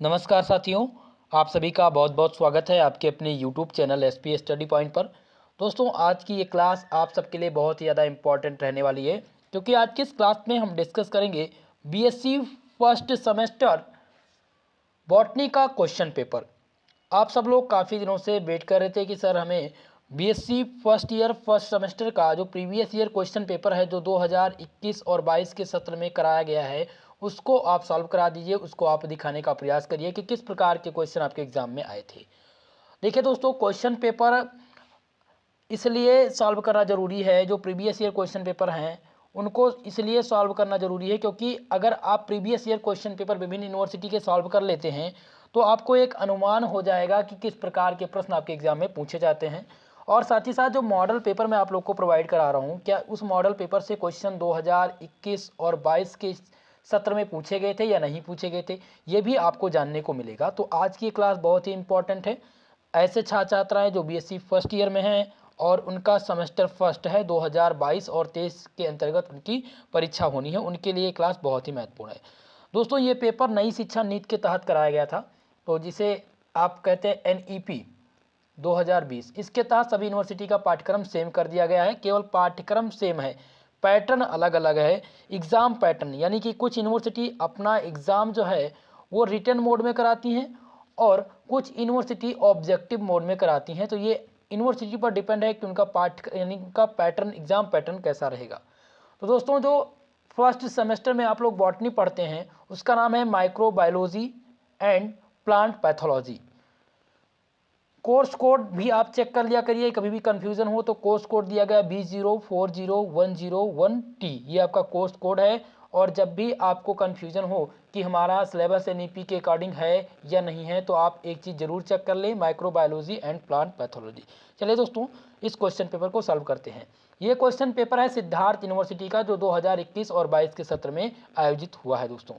नमस्कार साथियों, आप सभी का बहुत बहुत स्वागत है आपके अपने YouTube channel SP study point पर। दोस्तों, आज की ये क्लास आप सबके लिए बहुत ही ज़्यादा इम्पॉर्टेंट रहने वाली है, क्योंकि आज की इस क्लास में हम डिस्कस करेंगे बीएससी फर्स्ट सेमेस्टर बॉटनी का क्वेश्चन पेपर। आप सब लोग काफ़ी दिनों से वेट कर रहे थे कि सर हमें BSc first year first semester का जो प्रीवियस ईयर क्वेश्चन पेपर है जो 2021 और 22 के सत्र में कराया गया है उसको आप सॉल्व करा दीजिए, उसको आप दिखाने का प्रयास करिए कि किस प्रकार के क्वेश्चन आपके एग्जाम में आए थे। देखिए दोस्तों, क्वेश्चन पेपर इसलिए सॉल्व करना ज़रूरी है, जो प्रीवियस ईयर क्वेश्चन पेपर हैं उनको इसलिए सॉल्व करना ज़रूरी है क्योंकि अगर आप प्रीवियस ईयर क्वेश्चन पेपर विभिन्न यूनिवर्सिटी के सॉल्व कर लेते हैं तो आपको एक अनुमान हो जाएगा कि किस प्रकार के प्रश्न आपके एग्जाम में पूछे जाते हैं। और साथ ही साथ जो मॉडल पेपर मैं आप लोग को प्रोवाइड करा रहा हूँ, क्या उस मॉडल पेपर से क्वेश्चन 2021 और 22 के सत्र में पूछे गए थे या नहीं पूछे गए थे, ये भी आपको जानने को मिलेगा। तो आज की क्लास बहुत ही इंपॉर्टेंट है। ऐसे छात्र छात्राएँ जो बीएससी फर्स्ट ईयर में हैं और उनका सेमेस्टर फर्स्ट है 2022 और 23 के अंतर्गत उनकी परीक्षा होनी है, उनके लिए क्लास बहुत ही महत्वपूर्ण है। दोस्तों, ये पेपर नई शिक्षा नीति के तहत कराया गया था, तो जिसे आप कहते हैं एनईपी 2020, इसके तहत सभी यूनिवर्सिटी का पाठ्यक्रम सेम कर दिया गया है। केवल पाठ्यक्रम सेम है, पैटर्न अलग अलग है। एग्ज़ाम पैटर्न यानी कि कुछ यूनिवर्सिटी अपना एग्ज़ाम जो है वो रिटन मोड में कराती हैं और कुछ यूनिवर्सिटी ऑब्जेक्टिव मोड में कराती हैं। तो ये यूनिवर्सिटी पर डिपेंड है कि उनका यानी उनका पैटर्न, एग्ज़ाम पैटर्न कैसा रहेगा। तो दोस्तों, जो फर्स्ट सेमेस्टर में आप लोग बॉटनी पढ़ते हैं उसका नाम है microbiology and plant pathology. Course code भी आप चेक कर लिया करिए, कभी भी कंफ्यूजन हो तो कोर्स कोड दिया गया B040101T, ये आपका कोर्स कोड है। और जब भी आपको कंफ्यूजन हो कि हमारा सिलेबस एनईपी के अकॉर्डिंग है या नहीं है, तो आप एक चीज़ जरूर चेक कर लें, माइक्रोबायोलॉजी एंड प्लांट पैथोलॉजी। चलिए दोस्तों, इस क्वेश्चन पेपर को सॉल्व करते हैं। ये क्वेश्चन पेपर है सिद्धार्थ यूनिवर्सिटी का, जो 2021 और 22 के सत्र में आयोजित हुआ है। दोस्तों,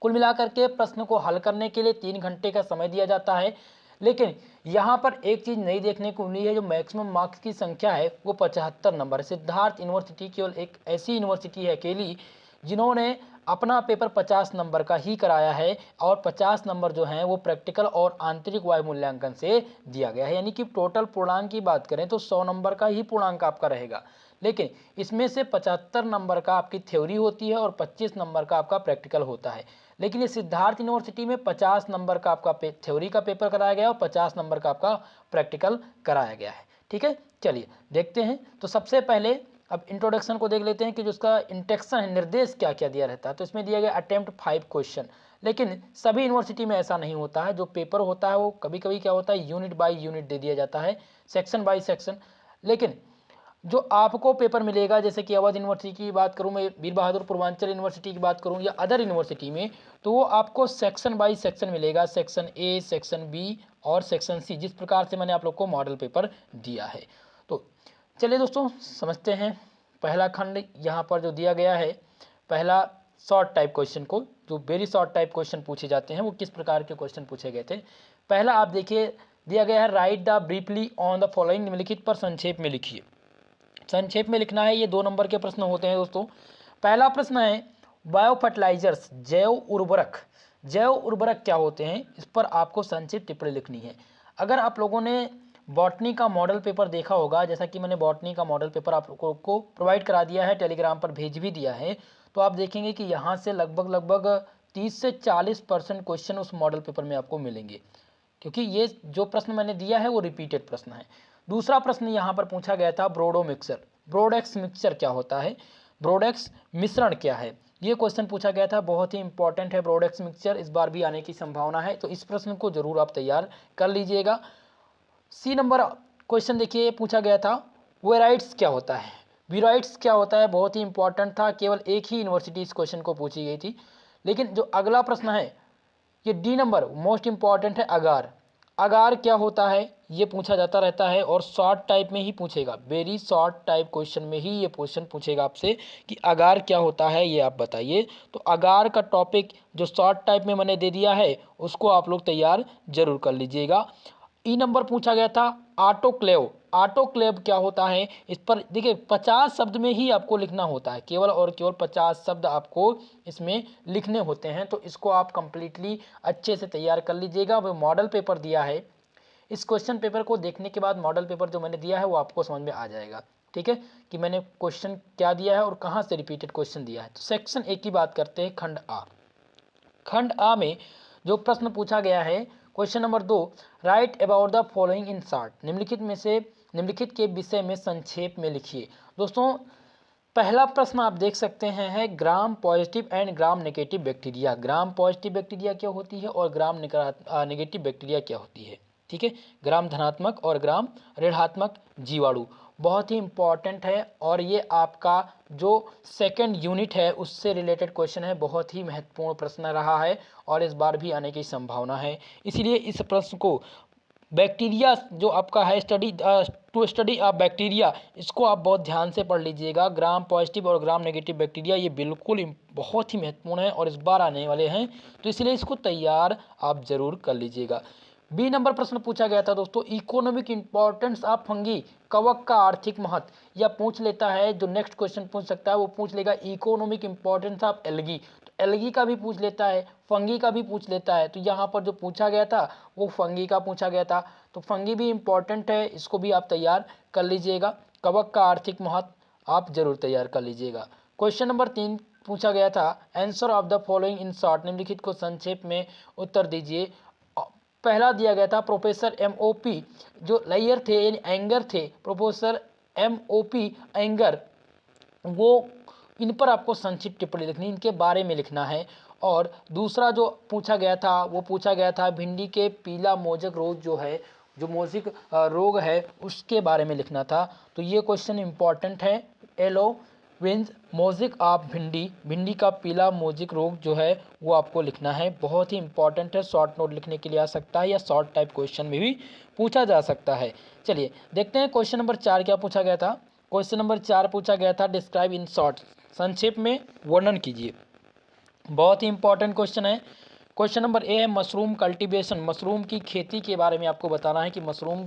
कुल मिलाकर के प्रश्न को हल करने के लिए 3 घंटे का समय दिया जाता है, लेकिन यहाँ पर एक चीज़ नई देखने को मिली है, जो मैक्सिमम मार्क्स की संख्या है वो 75 नंबर। सिद्धार्थ यूनिवर्सिटी केवल एक ऐसी यूनिवर्सिटी है अकेली जिन्होंने अपना पेपर 50 नंबर का ही कराया है, और 50 नंबर जो हैं वो प्रैक्टिकल और आंतरिक वायु मूल्यांकन से दिया गया है। यानी कि टोटल पूर्णांक की बात करें तो 100 नंबर का ही पूर्णांक आपका रहेगा, लेकिन इसमें से 75 नंबर का आपकी थ्योरी होती है और 25 नंबर का आपका प्रैक्टिकल होता है। लेकिन ये सिद्धार्थ यूनिवर्सिटी में 50 नंबर का आपका थ्योरी का पेपर कराया गया और 50 नंबर का आपका प्रैक्टिकल कराया गया है। ठीक है, चलिए देखते हैं। तो सबसे पहले अब इंट्रोडक्शन को देख लेते हैं कि जो उसका इंटेक्शन है, निर्देश क्या क्या दिया रहता है। तो इसमें दिया गया अटेम्प्ट 5 क्वेश्चन, लेकिन सभी यूनिवर्सिटी में ऐसा नहीं होता है। जो पेपर होता है वो कभी कभी क्या होता है, यूनिट बाय यूनिट दे दिया जाता है, सेक्शन बाय सेक्शन। लेकिन जो आपको पेपर मिलेगा, जैसे कि अवध यूनिवर्सिटी की बात करूं, मैं वीर बहादुर पूर्वांचल यूनिवर्सिटी की बात करूं या अदर यूनिवर्सिटी में, तो वो आपको सेक्शन बाय सेक्शन मिलेगा, सेक्शन ए, सेक्शन बी और सेक्शन सी, जिस प्रकार से मैंने आप लोग को मॉडल पेपर दिया है। तो चलिए दोस्तों, समझते हैं पहला खंड यहाँ पर जो दिया गया है, पहला शॉर्ट टाइप क्वेश्चन को, जो वेरी शॉर्ट टाइप क्वेश्चन पूछे जाते हैं वो किस प्रकार के क्वेश्चन पूछे गए थे। पहला आप देखिए, दिया गया है right the briefly on the following, निम्नलिखित पर संक्षेप में लिखिए। संक्षेप में लिखना है, ये 2 नंबर के प्रश्न होते हैं दोस्तों। पहला प्रश्न है बायो फर्टिलाइजर्स, जैव उर्वरक। जैव उर्वरक क्या होते हैं, इस पर आपको संक्षिप्त टिप्पणी लिखनी है। अगर आप लोगों ने बॉटनी का मॉडल पेपर देखा होगा, जैसा कि मैंने बॉटनी का मॉडल पेपर आप लोगों को प्रोवाइड करा दिया है, टेलीग्राम पर भेज भी दिया है, तो आप देखेंगे कि यहाँ से लगभग 30 से 40% क्वेश्चन उस मॉडल पेपर में आपको मिलेंगे, क्योंकि ये जो प्रश्न मैंने दिया है वो रिपीटेड प्रश्न है। दूसरा प्रश्न यहाँ पर पूछा गया था ब्रोडो मिक्सर, ब्रोडेक्स मिक्सर क्या होता है, ब्रोडेक्स मिश्रण क्या है, ये क्वेश्चन पूछा गया था, बहुत ही इंपॉर्टेंट है ब्रोडेक्स मिक्सचर, इस बार भी आने की संभावना है, तो इस प्रश्न को जरूर आप तैयार कर लीजिएगा। सी नंबर क्वेश्चन देखिए, पूछा गया था वेराइट्स क्या होता है, वीराइट्स क्या होता है, बहुत ही इंपॉर्टेंट था, केवल एक ही यूनिवर्सिटी इस क्वेश्चन को पूछी गई थी। लेकिन जो अगला प्रश्न है, ये डी नंबर मोस्ट इंपॉर्टेंट है, अगार, अगार क्या होता है ये पूछा जाता रहता है, और शॉर्ट टाइप में ही पूछेगा, वेरी शॉर्ट टाइप क्वेश्चन में ही ये क्वेश्चन पूछेगा आपसे कि अगार क्या होता है ये आप बताइए। तो अगार का टॉपिक जो शॉर्ट टाइप में मैंने दे दिया है उसको आप लोग तैयार जरूर कर लीजिएगा। ई नंबर पूछा गया था ऑटोक्लेव, ऑटोक्लेव क्या होता है, इस पर देखिए 50 शब्द में ही आपको लिखना होता है, केवल और केवल 50 शब्द आपको इसमें लिखने होते हैं। तो इसको आप कंप्लीटली अच्छे से तैयार कर लीजिएगा। वो मॉडल पेपर दिया है, इस क्वेश्चन पेपर को देखने के बाद मॉडल पेपर जो मैंने दिया है वो आपको समझ में आ जाएगा, ठीक है, कि मैंने क्वेश्चन क्या दिया है और कहाँ से रिपीटेड क्वेश्चन दिया है। तो सेक्शन ए की बात करते हैं, खंड आ। खंड आ में जो प्रश्न पूछा गया है, question number 2, right about the following in short, निम्नलिखित के विषय में संक्षेप में लिखिए। दोस्तों पहला प्रश्न आप देख सकते हैं है gram positive and gram negative bacteria. Gram positive bacteria क्या होती है और ग्राम नेगेटिव बैक्टीरिया क्या होती है, ठीक है, ग्राम धनात्मक और ग्राम ऋणात्मक जीवाणु, बहुत ही इंपॉर्टेंट है। और ये आपका जो सेकंड यूनिट है उससे रिलेटेड क्वेश्चन है, बहुत ही महत्वपूर्ण प्रश्न रहा है और इस बार भी आने की संभावना है। इसलिए इस प्रश्न को बैक्टीरिया जो आपका है टू स्टडी ऑफ बैक्टीरिया, इसको आप बहुत ध्यान से पढ़ लीजिएगा। ग्राम पॉजिटिव और ग्राम नेगेटिव बैक्टीरिया ये बिल्कुल बहुत ही महत्वपूर्ण है और इस बार आने वाले हैं, तो इसलिए इसको तैयार आप जरूर कर लीजिएगा। बी नंबर प्रश्न पूछा गया था दोस्तों, इकोनॉमिक इंपॉर्टेंस ऑफ फंगी, कवक का आर्थिक महत्व, या पूछ लेता है जो नेक्स्ट क्वेश्चन पूछ सकता है वो पूछ लेगा इकोनॉमिक इंपॉर्टेंस ऑफ एल्गी, तो एल्गी का भी पूछ लेता है, फंगी का भी पूछ लेता है। तो यहाँ पर जो पूछा गया था वो फंगी का पूछा गया था, तो फंगी भी इंपॉर्टेंट है, इसको भी आप तैयार कर लीजिएगा। कवक का आर्थिक महत्व आप जरूर तैयार कर लीजिएगा। क्वेश्चन नंबर 3 पूछा गया था, answer of the following in short, निम्नलिखित को संक्षेप में उत्तर दीजिए। पहला दिया गया था प्रोफेसर MOP जो लैयर थे यानी एंगर थे, प्रोफेसर MOP एंगर, वो इन पर आपको संक्षिप्त टिप्पणी लिखनी, इनके बारे में लिखना है। और दूसरा जो पूछा गया था वो पूछा गया था भिंडी के पीला मोजक रोग जो है, जो मोजिक रोग है उसके बारे में लिखना था। तो ये क्वेश्चन इंपॉर्टेंट है। एलो विंज मोजिक ऑफ भिंडी का पीला मोजिक रोग जो है वो आपको लिखना है, बहुत ही इंपॉर्टेंट है, शॉर्ट नोट लिखने के लिए आ सकता है या शॉर्ट टाइप क्वेश्चन में भी पूछा जा सकता है। चलिए देखते हैं क्वेश्चन नंबर 4 क्या पूछा गया था। क्वेश्चन नंबर 4 पूछा गया था, डिस्क्राइब इन शॉर्ट, संक्षेप में वर्णन कीजिए, बहुत ही इंपॉर्टेंट क्वेश्चन है। क्वेश्चन नंबर ए है मशरूम कल्टीवेशन, मशरूम की खेती के बारे में आपको बताना है कि मशरूम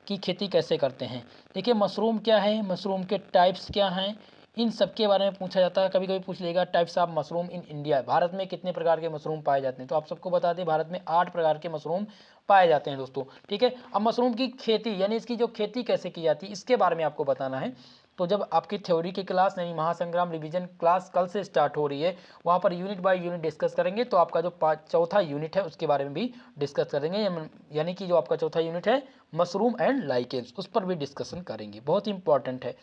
की खेती कैसे करते हैं। देखिए मशरूम क्या है, मशरूम के टाइप्स क्या हैं, इन सब के बारे में पूछा जाता है। कभी कभी पूछ लेगा types of mushroom in India, Bharat में कितने प्रकार के मशरूम पाए जाते हैं, तो आप सबको बता दें भारत में 8 प्रकार के मशरूम पाए जाते हैं दोस्तों, ठीक है। अब मशरूम की खेती यानी इसकी जो खेती कैसे की जाती है इसके बारे में आपको बताना है। तो जब आपकी थ्योरी की क्लास यानी महासंग्राम रिवीजन क्लास कल से स्टार्ट हो रही है, वहाँ per unit by unit discuss करेंगे। तो आपका जो चौथा यूनिट है उसके बारे में भी डिस्कस करेंगे, यानी कि जो आपका चौथा यूनिट है मशरूम एंड लाइकेंस, उस पर भी डिस्कशन करेंगे, बहुत ही इंपॉर्टेंट है।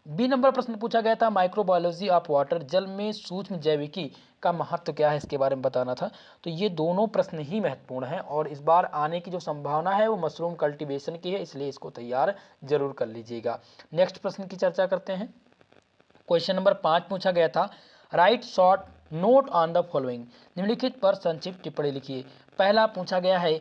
बी नंबर प्रश्न पूछा गया था माइक्रोबायोलॉजी ऑफ वाटर, जल में सूक्ष्म जैविकी का महत्व क्या है इसके बारे में बताना था। तो ये दोनों प्रश्न ही महत्वपूर्ण हैं और इस बार आने की जो संभावना है वो मशरूम कल्टीवेशन की है, इसलिए इसको तैयार जरूर कर लीजिएगा। नेक्स्ट प्रश्न की चर्चा करते हैं। क्वेश्चन नंबर 5 पूछा गया था, right short note on the following, निम्नलिखित पर संक्षिप्त टिप्पणी लिखिए। पहला पूछा गया है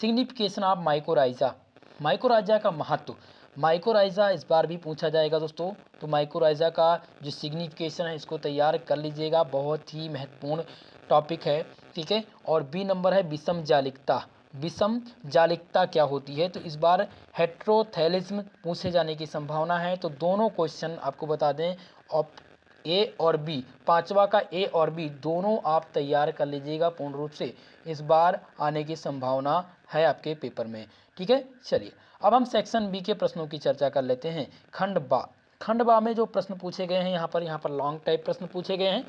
सिग्निफिकेशन ऑफ माइकोराइजा, माइकोराइजा का महत्व, माइकोराइजा इस बार भी पूछा जाएगा दोस्तों। तो माइकोराइजा का जो सिग्निफिकेशन है इसको तैयार कर लीजिएगा, बहुत ही महत्वपूर्ण टॉपिक है, ठीक है। और बी नंबर है विषम जालिकता, विषम जालिकता क्या होती है, तो इस बार हेट्रोथैलिज्म पूछे जाने की संभावना है। तो दोनों क्वेश्चन आपको बता दें, ए और बी, पांचवा का ए और बी दोनों आप तैयार कर लीजिएगा पूर्ण रूप से, इस बार आने की संभावना है आपके पेपर में, ठीक है। चलिए अब हम सेक्शन बी के प्रश्नों की चर्चा कर लेते हैं। खंड बा, खंड बा में जो प्रश्न पूछे गए हैं यहाँ पर लॉन्ग टाइप प्रश्न पूछे गए हैं।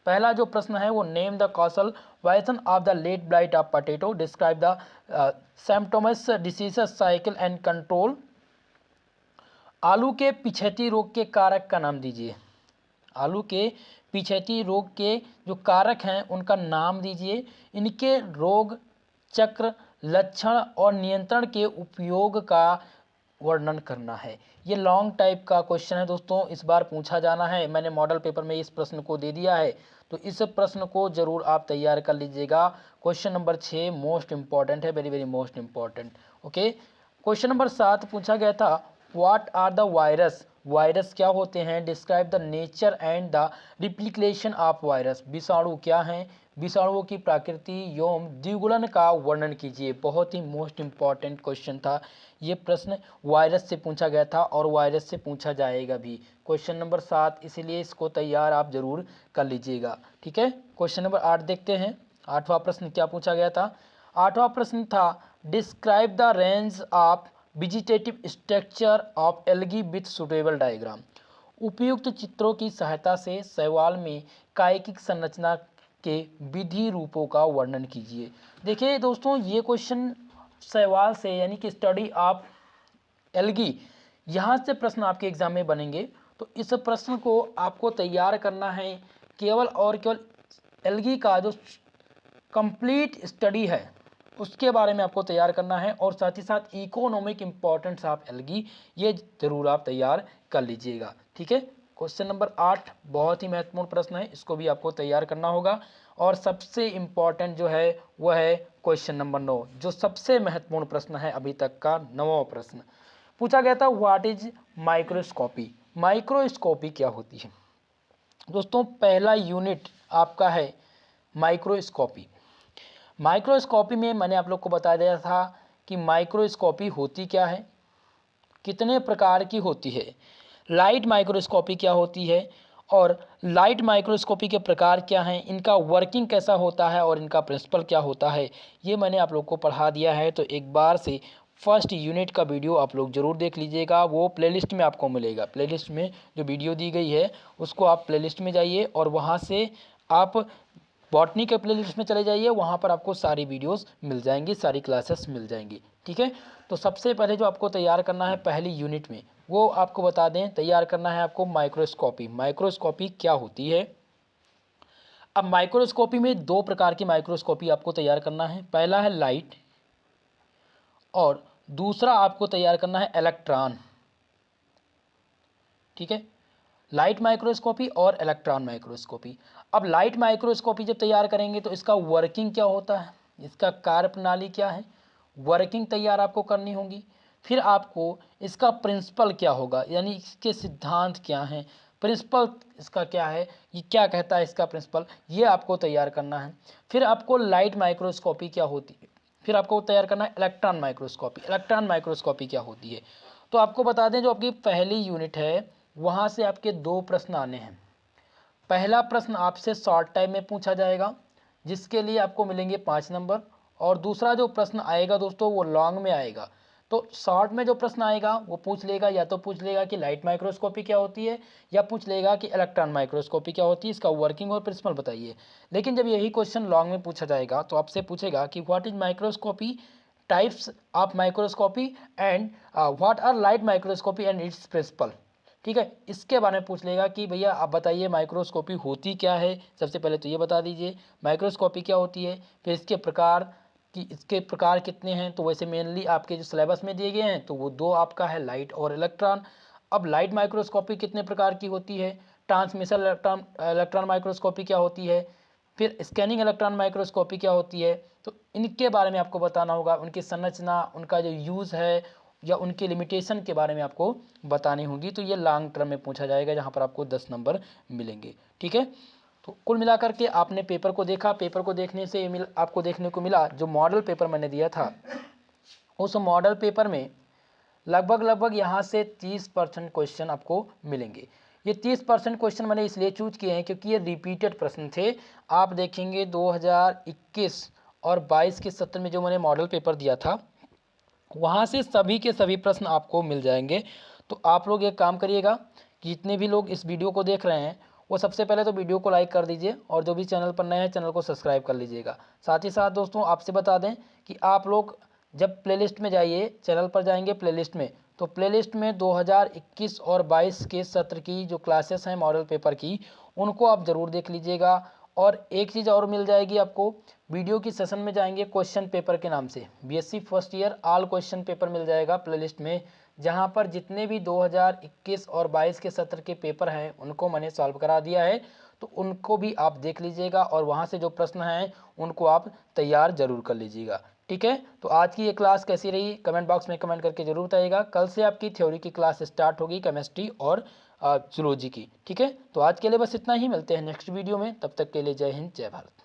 पहला जो प्रश्न है वो नेम द कॉसल वाइसन of the late blight of potato, describe the symptoms disease cycle and control, आलू के पिछैती रोग के कारक का नाम दीजिए, आलू के पिछैती रोग के जो कारक हैं उनका नाम दीजिए, इनके रोग चक्र लक्षण और नियंत्रण के उपयोग का वर्णन करना है। ये लॉन्ग टाइप का क्वेश्चन है दोस्तों, इस बार पूछा जाना है, मैंने मॉडल पेपर में इस प्रश्न को दे दिया है, तो इस प्रश्न को जरूर आप तैयार कर लीजिएगा। क्वेश्चन नंबर 6 मोस्ट इंपॉर्टेंट है, very very most important, okay. Question number 7 पूछा गया था what are the virus, virus क्या होते हैं, describe the nature and the replication of virus, विषाणु क्या हैं, विषाणुओं की प्रकृति एवं द्विगुणन का वर्णन कीजिए। बहुत ही मोस्ट इम्पॉर्टेंट क्वेश्चन था ये प्रश्न, वायरस से पूछा गया था और वायरस से पूछा जाएगा भी। क्वेश्चन नंबर 7, इसलिए इसको तैयार आप जरूर कर लीजिएगा। ठीक है, क्वेश्चन नंबर 8 देखते हैं। 8वां प्रश्न क्या पूछा गया था? 8वां प्रश्न था describe the range of vegetative structure of algae with suitable diagram. उपयुक्त चित्रों की सहायता से शैवाल में कायिक संरचना के विधि रूपों का वर्णन कीजिए। देखिए दोस्तों, ये क्वेश्चन शैवाल से यानी कि स्टडी ऑफ एल्गी, यहाँ से प्रश्न आपके एग्जाम में बनेंगे। तो इस प्रश्न को आपको तैयार करना है केवल और केवल एल्गी का जो कंप्लीट स्टडी है उसके बारे में आपको तैयार करना है, और साथ ही साथ इकोनॉमिक इम्पोर्टेंस ऑफ एल्गी, ये जरूर आप तैयार कर लीजिएगा। ठीक है, क्वेश्चन नंबर 8 बहुत ही महत्वपूर्ण प्रश्न है, इसको भी आपको तैयार करना होगा। और सबसे इम्पॉर्टेंट जो है वह है क्वेश्चन नंबर 9, जो सबसे महत्वपूर्ण प्रश्न है अभी तक का। 9वां प्रश्न पूछा गया था व्हाट इज माइक्रोस्कोपी। माइक्रोस्कोपी क्या होती है? दोस्तों, पहला यूनिट आपका है माइक्रोस्कोपी। माइक्रोस्कोपी में मैंने आप लोग को बता दिया था कि माइक्रोस्कोपी होती क्या है, कितने प्रकार की होती है, लाइट माइक्रोस्कोपी क्या होती है, और लाइट माइक्रोस्कोपी के प्रकार क्या हैं, इनका वर्किंग कैसा होता है और इनका प्रिंसिपल क्या होता है, ये मैंने आप लोग को पढ़ा दिया है। तो एक बार से फर्स्ट यूनिट का वीडियो आप लोग ज़रूर देख लीजिएगा, वो प्लेलिस्ट में आपको मिलेगा। प्लेलिस्ट में जो वीडियो दी गई है उसको आप प्लेलिस्ट में जाइए और वहाँ से आप बॉटनी के प्लेलिस्ट में चले जाइए, वहाँ पर आपको सारी वीडियोस मिल जाएंगी, सारी क्लासेस मिल जाएंगी। ठीक है, तो सबसे पहले जो आपको तैयार करना है पहली यूनिट में, वो आपको बता दें, तैयार करना है आपको माइक्रोस्कोपी। माइक्रोस्कोपी क्या होती है? अब माइक्रोस्कोपी में दो प्रकार की माइक्रोस्कोपी आपको तैयार करना है। पहला है लाइट और दूसरा आपको तैयार करना है इलेक्ट्रॉन। ठीक है, लाइट माइक्रोस्कोपी और इलेक्ट्रॉन माइक्रोस्कोपी। अब लाइट माइक्रोस्कोपी जब तैयार करेंगे तो इसका वर्किंग क्या होता है, इसका कार्य प्रणाली क्या है, वर्किंग तैयार आपको करनी होगी। फिर आपको इसका प्रिंसिपल क्या होगा, यानी इसके सिद्धांत क्या हैं, प्रिंसिपल इसका क्या है, ये क्या कहता है इसका प्रिंसिपल, ये आपको तैयार करना है। फिर आपको लाइट माइक्रोस्कोपी क्या होती है, फिर आपको तैयार करना है इलेक्ट्रॉन माइक्रोस्कोपी। इलेक्ट्रॉन माइक्रोस्कोपी क्या होती है, तो आपको बता दें जो आपकी पहली यूनिट है वहाँ से आपके दो प्रश्न आने हैं। पहला प्रश्न आपसे शॉर्ट टाइम में पूछा जाएगा जिसके लिए आपको मिलेंगे 5 नंबर, और दूसरा जो प्रश्न आएगा दोस्तों वो लॉन्ग में आएगा। तो शॉर्ट में जो प्रश्न आएगा वो पूछ लेगा, या तो पूछ लेगा कि लाइट माइक्रोस्कोपी क्या होती है, या पूछ लेगा कि इलेक्ट्रॉन माइक्रोस्कोपी क्या होती है, इसका वर्किंग और प्रिंसिपल बताइए। लेकिन जब यही क्वेश्चन लॉन्ग में पूछा जाएगा तो आपसे पूछेगा कि what is microscopy, types of microscopy and what are light microscopy and its principle. ठीक है, इसके बारे में पूछ लेगा कि भैया आप बताइए माइक्रोस्कोपी होती क्या है, सबसे पहले तो ये बता दीजिए माइक्रोस्कोपी क्या होती है, फिर इसके प्रकार कितने हैं। तो वैसे मेनली आपके जो सिलेबस में दिए गए हैं तो वो दो आपका है, लाइट और इलेक्ट्रॉन। अब लाइट माइक्रोस्कोपी कितने प्रकार की होती है, ट्रांसमिशन इलेक्ट्रॉन माइक्रोस्कोपी क्या होती है, फिर स्कैनिंग इलेक्ट्रॉन माइक्रोस्कोपी क्या होती है। तो इनके बारे में आपको बताना होगा, उनकी संरचना, उनका जो यूज़ है या उनके लिमिटेशन के बारे में आपको बतानी होगी। तो ये लॉन्ग टर्म में पूछा जाएगा जहाँ पर आपको 10 नंबर मिलेंगे। ठीक है, तो कुल मिलाकर के आपने पेपर को देखा, पेपर को देखने से आपको देखने को मिला जो मॉडल पेपर मैंने दिया था उस मॉडल पेपर में लगभग यहाँ से 30% क्वेश्चन आपको मिलेंगे। ये 30% क्वेश्चन मैंने इसलिए चूज किए हैं क्योंकि ये रिपीटेड प्रश्न थे। आप देखेंगे 2021 और 22 के सत्र में जो मैंने मॉडल पेपर दिया था वहाँ से सभी के सभी प्रश्न आपको मिल जाएंगे। तो आप लोग एक काम करिएगा कि जितने भी लोग इस वीडियो को देख रहे हैं वो सबसे पहले तो वीडियो को लाइक कर दीजिए, और जो भी चैनल पर नए हैं चैनल को सब्सक्राइब कर लीजिएगा। साथ ही साथ दोस्तों आपसे बता दें कि आप लोग जब प्लेलिस्ट में जाइए, चैनल पर जाएंगे प्लेलिस्ट में, तो प्लेलिस्ट में 2021 और 22 के सत्र की जो क्लासेस हैं मॉडल पेपर की उनको आप ज़रूर देख लीजिएगा। और एक चीज़ और मिल जाएगी आपको, वीडियो की सेशन में जाएंगे क्वेश्चन पेपर के नाम से BSc first year all question paper मिल जाएगा प्लेलिस्ट में, जहां पर जितने भी 2021 और 22 के सत्र के पेपर हैं उनको मैंने सॉल्व करा दिया है। तो उनको भी आप देख लीजिएगा और वहां से जो प्रश्न हैं उनको आप तैयार जरूर कर लीजिएगा। ठीक है, तो आज की ये क्लास कैसी रही कमेंट बॉक्स में कमेंट करके जरूर बताइएगा। कल से आपकी थ्योरी की क्लास स्टार्ट होगी केमिस्ट्री और जूलॉजी की। ठीक है, तो आज के लिए बस इतना ही, मिलते हैं नेक्स्ट वीडियो में, तब तक के लिए जय हिंद जय भारत।